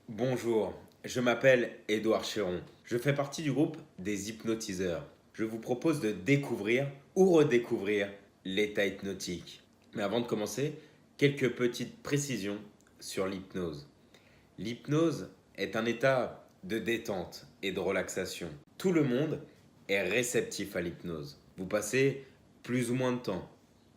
Bonjour, je m'appelle Édouard Chéron. Je fais partie du groupe des hypnotiseurs. Je vous propose de découvrir ou redécouvrir l'état hypnotique. Mais avant de commencer, quelques petites précisions sur l'hypnose. L'hypnose est un état de détente et de relaxation. Tout le monde est réceptif à l'hypnose. Vous passez plus ou moins de temps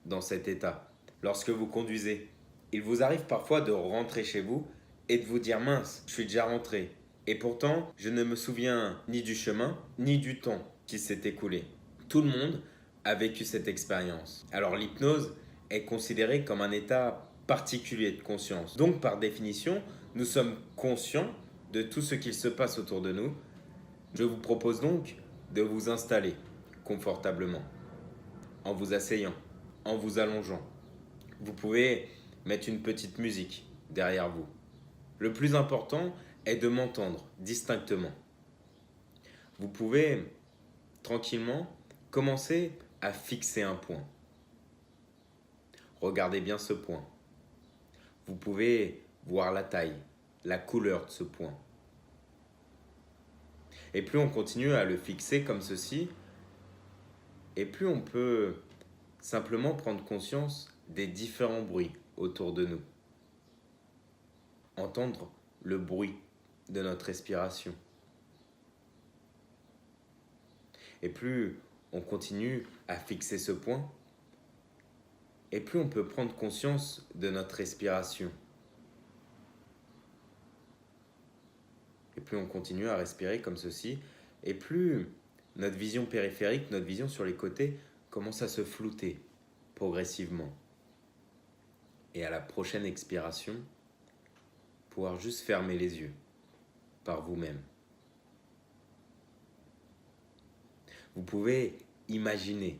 dans cet état. Lorsque vous conduisez, il vous arrive parfois de rentrer chez vous et de vous dire mince, je suis déjà rentré. Et pourtant, je ne me souviens ni du chemin, ni du temps qui s'est écoulé. Tout le monde a vécu cette expérience. Alors l'hypnose est considérée comme un état particulier de conscience. Donc par définition, nous sommes conscients de tout ce qu'il se passe autour de nous. Je vous propose donc de vous installer confortablement, en vous asseyant, en vous allongeant. Vous pouvez mettre une petite musique derrière vous. Le plus important est de m'entendre distinctement. Vous pouvez tranquillement commencer à fixer un point. Regardez bien ce point. Vous pouvez voir la taille, la couleur de ce point. Et plus on continue à le fixer comme ceci, et plus on peut simplement prendre conscience des différents bruits autour de nous. Entendre le bruit de notre respiration. Et plus on continue à fixer ce point, et plus on peut prendre conscience de notre respiration. Et plus on continue à respirer comme ceci, et plus notre vision périphérique, notre vision sur les côtés commence à se flouter progressivement. Et à la prochaine expiration, pouvoir juste fermer les yeux par vous-même. Vous pouvez imaginer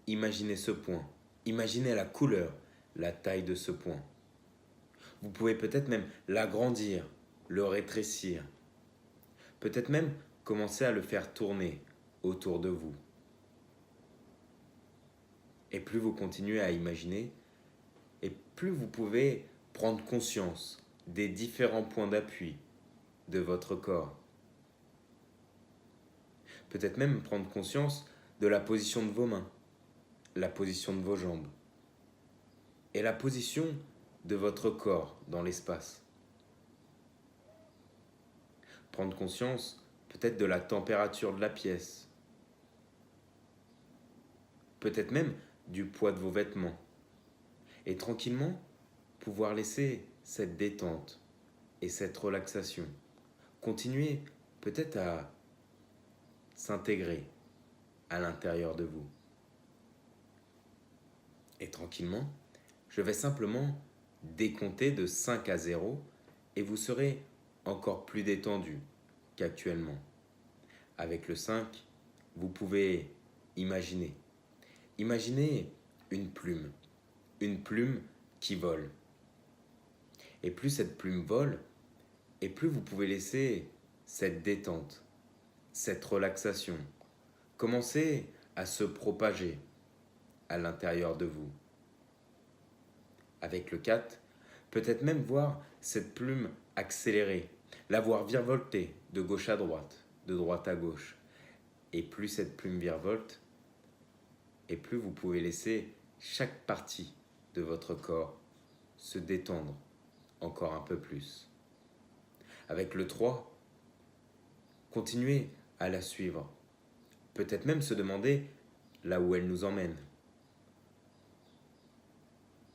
ce point, imaginer la couleur, la taille de ce point. Vous pouvez peut-être même l'agrandir, le rétrécir, peut-être même commencer à le faire tourner autour de vous. Et plus vous continuez à imaginer, et plus vous pouvez prendre conscience des différents points d'appui de votre corps. Peut-être même prendre conscience de la position de vos mains, la position de vos jambes et la position de votre corps dans l'espace. Prendre conscience peut-être de la température de la pièce, peut-être même du poids de vos vêtements, et tranquillement pouvoir laisser cette détente et cette relaxation continuer peut-être à s'intégrer à l'intérieur de vous. Et tranquillement, je vais simplement décompter de 5 à 0 et vous serez encore plus détendu qu'actuellement. Avec le 5, vous pouvez imaginer. Imaginez une plume qui vole. Et plus cette plume vole, et plus vous pouvez laisser cette détente, cette relaxation commencer à se propager à l'intérieur de vous. Avec le 4, peut-être même voir cette plume accélérer, la voir virevolter de gauche à droite, de droite à gauche. Et plus cette plume virevolte, et plus vous pouvez laisser chaque partie de votre corps se détendre encore un peu plus. Avec le 3, continuez à la suivre. Peut-être même se demander là où elle nous emmène.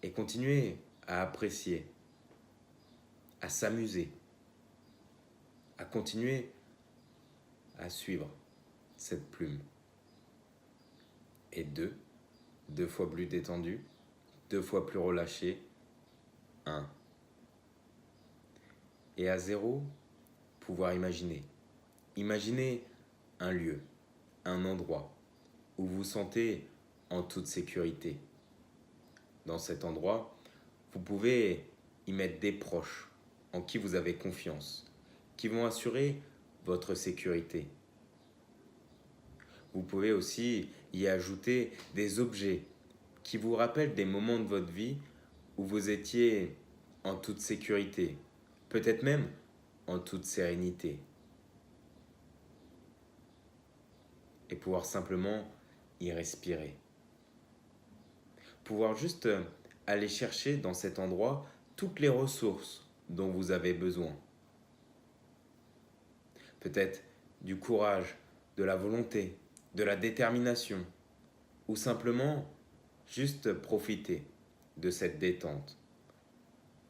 Et continuez à apprécier, à s'amuser, à continuer à suivre cette plume. Et 2 fois plus détendu, 2 fois plus relâché, 1. Et à 0, pouvoir imaginer. Imaginez un lieu, un endroit où vous vous sentez en toute sécurité. Dans cet endroit, vous pouvez y mettre des proches en qui vous avez confiance, qui vont assurer votre sécurité. Vous pouvez aussi y ajouter des objets qui vous rappellent des moments de votre vie où vous étiez en toute sécurité. Peut-être même en toute sérénité et pouvoir simplement y respirer. Pouvoir juste aller chercher dans cet endroit toutes les ressources dont vous avez besoin. Peut-être du courage, de la volonté, de la détermination, ou simplement juste profiter de cette détente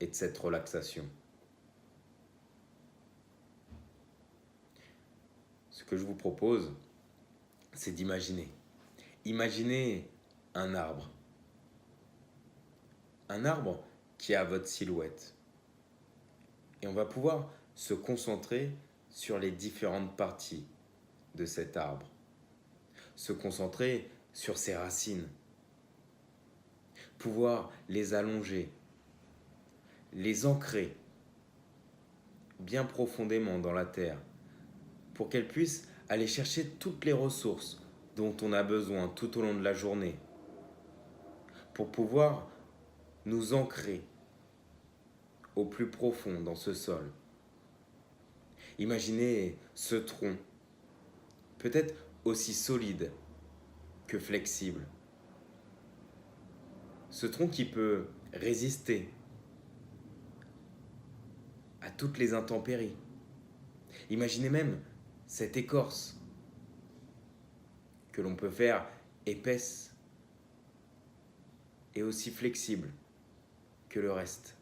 et de cette relaxation. Ce que je vous propose, c'est d'imaginer. Imaginez un arbre. Un arbre qui a votre silhouette. Et on va pouvoir se concentrer sur les différentes parties de cet arbre. Se concentrer sur ses racines. Pouvoir les allonger, les ancrer bien profondément dans la terre pour qu'elles puissent aller chercher toutes les ressources dont on a besoin tout au long de la journée pour pouvoir nous ancrer au plus profond dans ce sol. Imaginez ce tronc, peut-être aussi solide que flexible. Ce tronc qui peut résister à toutes les intempéries. Imaginez même cette écorce que l'on peut faire épaisse et aussi flexible que le reste.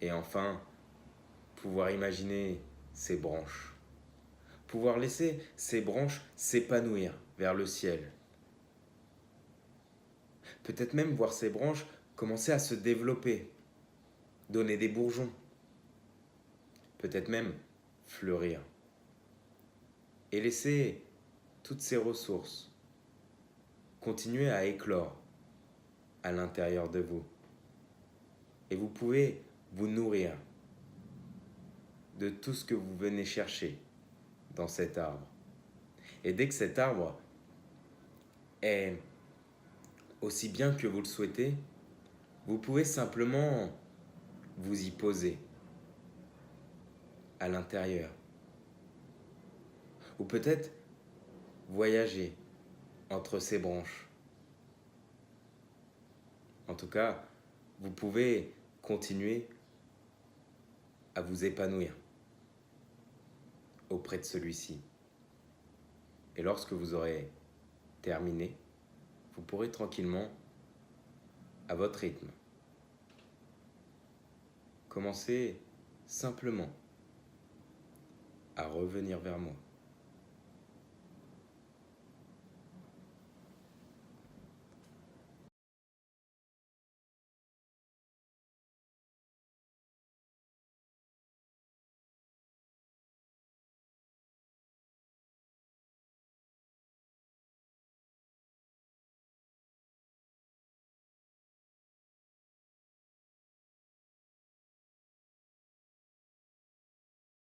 Et enfin, pouvoir imaginer ces branches. Pouvoir laisser ces branches s'épanouir vers le ciel. Peut-être même voir ces branches commencer à se développer, donner des bourgeons. Peut-être même fleurir. Et laisser toutes ces ressources continuer à éclore à l'intérieur de vous. Et vous pouvez vous nourrir de tout ce que vous venez chercher dans cet arbre. Et dès que cet arbre est aussi bien que vous le souhaitez, vous pouvez simplement vous y poser à l'intérieur. Ou peut-être voyager entre ces branches. En tout cas, vous pouvez continuer à vous épanouir auprès de celui-ci. Et lorsque vous aurez terminé, vous pourrez tranquillement, à votre rythme, commencer simplement à revenir vers moi.